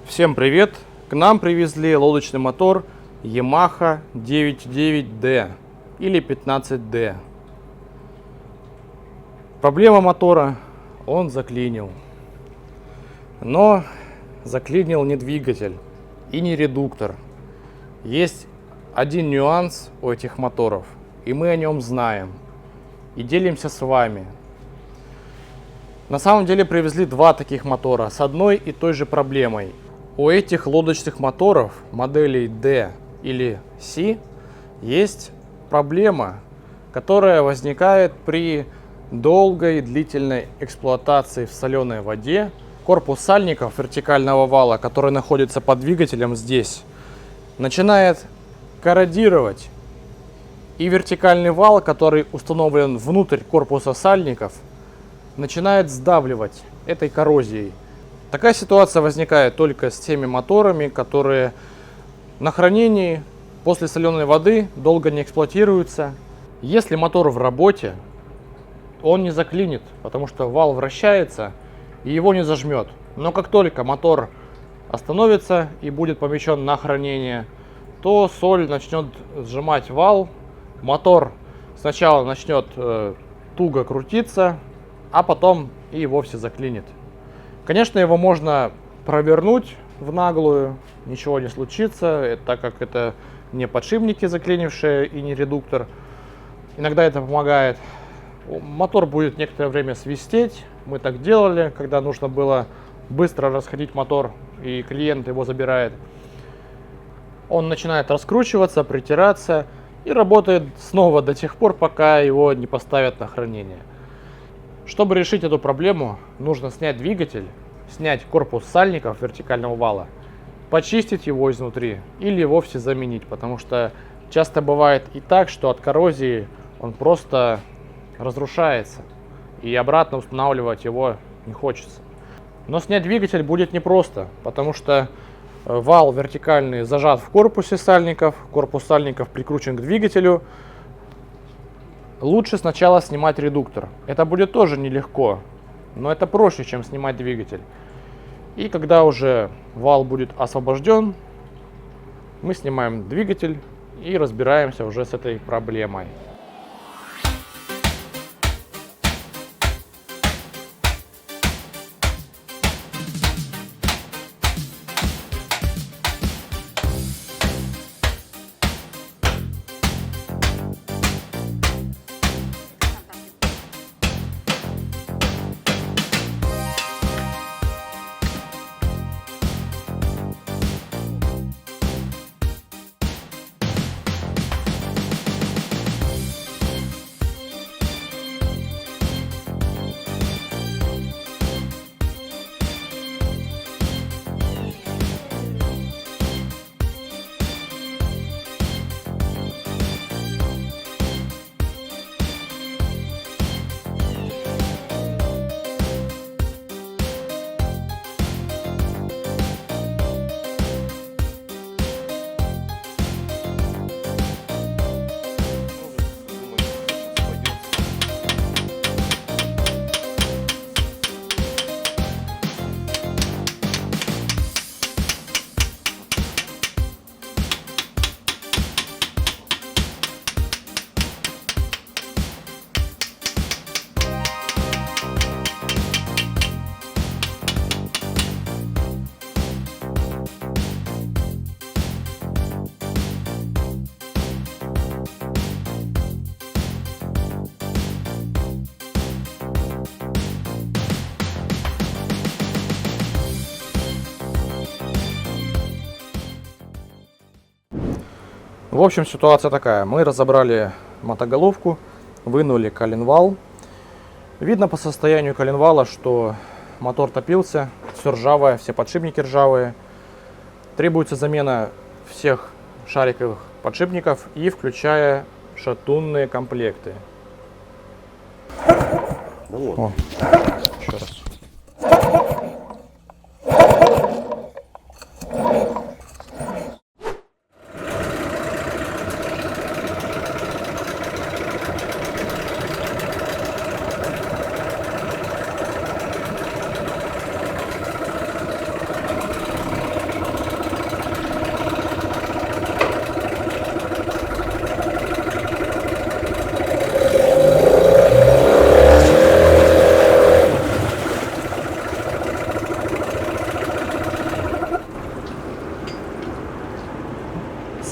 Всем привет! К нам привезли лодочный мотор Yamaha 99D или 15D. Проблема мотора: он заклинил. Но заклинил не двигатель и не редуктор. Есть один нюанс у этих моторов, и мы о нем знаем и делимся с вами. На самом деле привезли два таких мотора с одной и той же проблемой. У этих лодочных моторов моделей D или C есть проблема, которая возникает при долгой и длительной эксплуатации в соленой воде. Корпус сальников вертикального вала, который находится под двигателем здесь, начинает корродировать. И вертикальный вал, который установлен внутрь корпуса сальников, начинает сдавливать этой коррозией. Такая ситуация возникает только с теми моторами, которые на хранении после соленой воды долго не эксплуатируются. Если мотор в работе, он не заклинит, потому что вал вращается и его не зажмет. Но как только мотор остановится и будет помещен на хранение, то соль начнет сжимать вал, мотор сначала начнет туго крутиться, а потом и вовсе заклинит. Конечно, его можно провернуть в наглую, ничего не случится, так как это не подшипники заклинившие и не редуктор. Иногда это помогает. Мотор будет некоторое время свистеть. Мы так делали, когда нужно было быстро расходить мотор, и клиент его забирает. Он начинает раскручиваться, притираться и работает снова до тех пор, пока его не поставят на хранение. Чтобы решить эту проблему, нужно снять двигатель, снять корпус сальников вертикального вала, почистить его изнутри или вовсе заменить, потому что часто бывает и так, что от коррозии он просто разрушается, и обратно устанавливать его не хочется. Но снять двигатель будет непросто, потому что вал вертикальный зажат в корпусе сальников, корпус сальников прикручен к двигателю. Лучше сначала снимать редуктор. Это будет тоже нелегко, но это проще, чем снимать двигатель. И когда уже вал будет освобожден, мы снимаем двигатель и разбираемся уже с этой проблемой. В общем, ситуация такая. Мы разобрали мотоголовку, вынули коленвал. Видно по состоянию коленвала, что мотор топился, все ржавое, все подшипники ржавые. Требуется замена всех шариковых подшипников и включая шатунные комплекты. Ну вот. О, еще раз.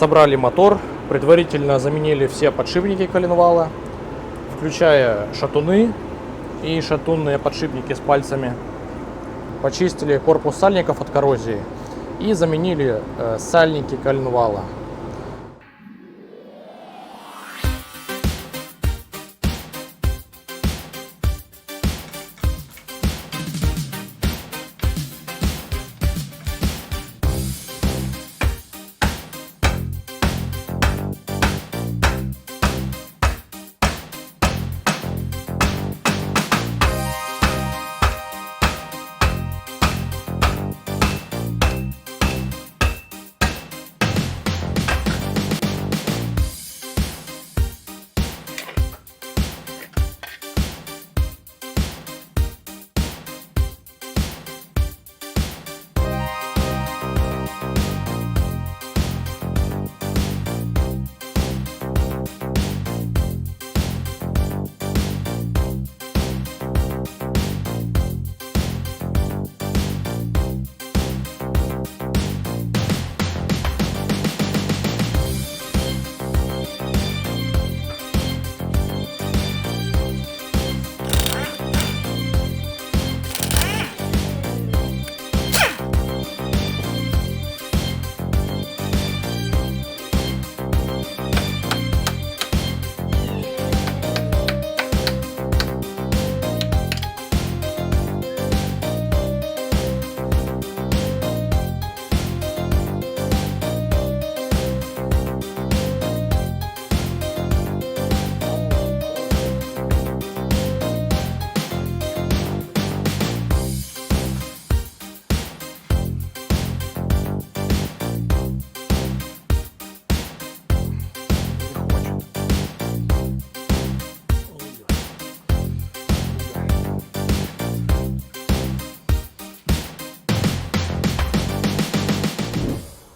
Разобрали мотор, предварительно заменили все подшипники коленвала, включая шатуны и шатунные подшипники с пальцами. Почистили корпус сальников от коррозии и заменили сальники коленвала.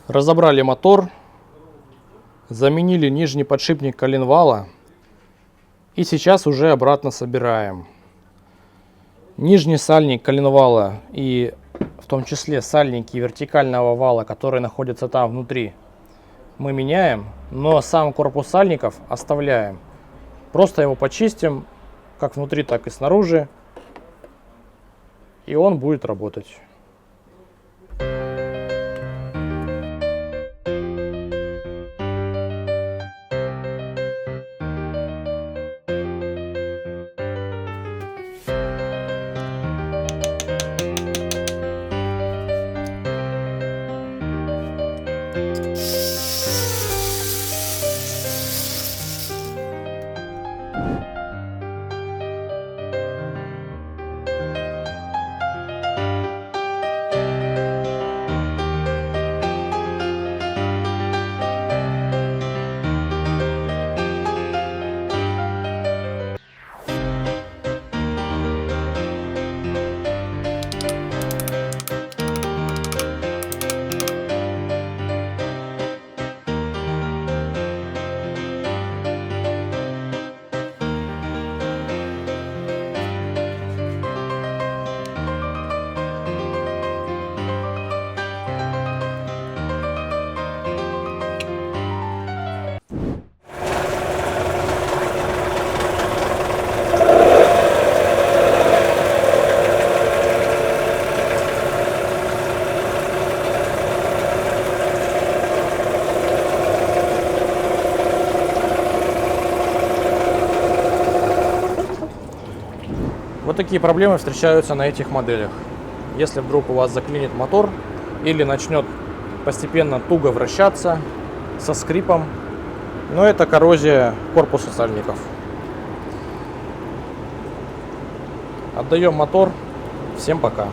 Разобрали мотор, заменили нижний подшипник коленвала и сейчас уже обратно собираем. Нижний сальник коленвала и в том числе сальники вертикального вала, которые находятся там внутри, мы меняем, но сам корпус сальников оставляем. Просто его почистим как внутри, так и снаружи, и он будет работать. Вот такие проблемы встречаются на этих моделях. Если вдруг у вас заклинит мотор или начнет постепенно туго вращаться со скрипом, но это коррозия корпуса сальников. Отдаем мотор. Всем пока.